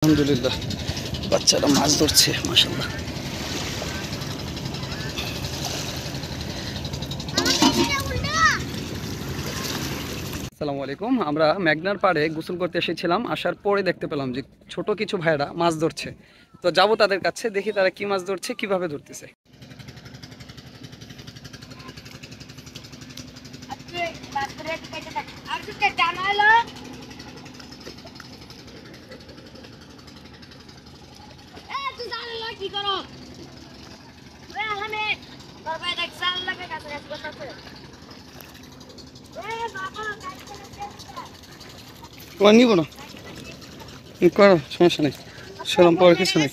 আলহামদুলিল্লাহ বাচ্চারা মাছ ধরছে মাশাআল্লাহ। আসসালামু আলাইকুম। আমরা মেঘনার পাড়ে গোসল করতে এসেছিলাম, আসার পরে দেখতে পেলাম যে ছোট কিছু ভাইরা মাছ ধরছে। তো যাবো তাদের কাছে, দেখি তারা কি মাছ ধরছে, কিভাবে ধরতেছে। কি করো ওরে আলামে বাবা দেখ সাল লাগে কাছে কাছে করতেছে এ বাবা কাছে তোমার নিব না, করো, সমস্যা নেই, সেরকম পরে কিছু নেই।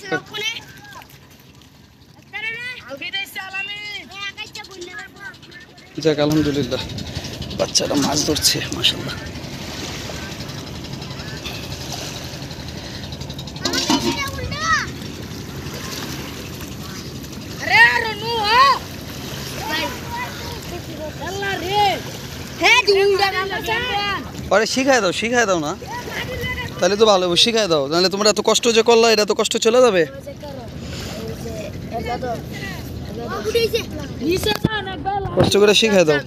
যাক আলহামদুলিল্লাহ বাচ্চারা মাছ ধরছে মাশাআল্লাহ। আরে রনু ভাই আল্লাহ রে হে দুইটা নাম আরে শিখাই দাও না, তাহলে তো ভালো হবে, শিখাই দাও, নাহলে তোমরা এত কষ্ট যে করলা, এটা তো কষ্ট চলে যাবে। কষ্ট করে শিখাই দাও।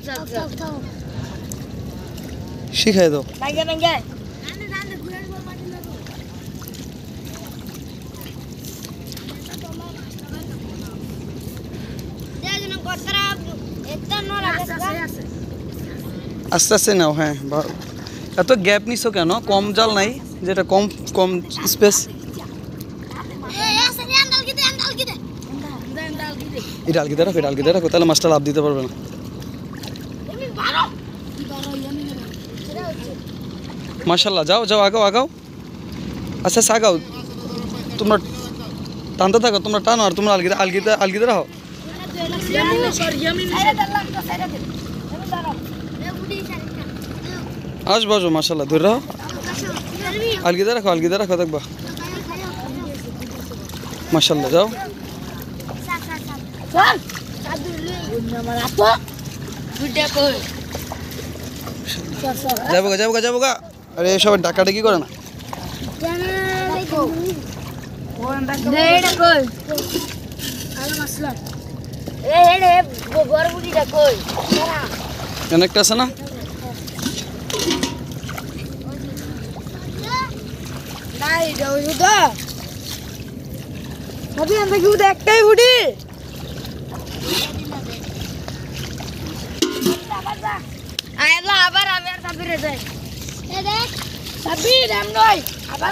আস্তে আস্তে নাও, হ্যাঁ। এত গ্যাপ নিছো কেন? কম জাল নাই, যেটা কম কম স্পেস। এটা আলগিতে রাখো, তাহলে মাছটা লাভ দিতে পারবে না। মাশাআল্লাহ, যাও আগাও। আচ্ছা আগাও, তোমরা টানতে থাকো, তোমরা টানো আর তোমরা আলগিতে রাখো। আসবো মাশাআল্লাহ, ধরে রাখো, আলগিতে রাখো দেখবা। মাশাআল্লাহ, যাও। যাবো গা। আরে সবাই ডাকাডাকি করে না। অনেকটা আছে না? একটাই বুড়ি আবার সাবির সাবির এম নয় আবার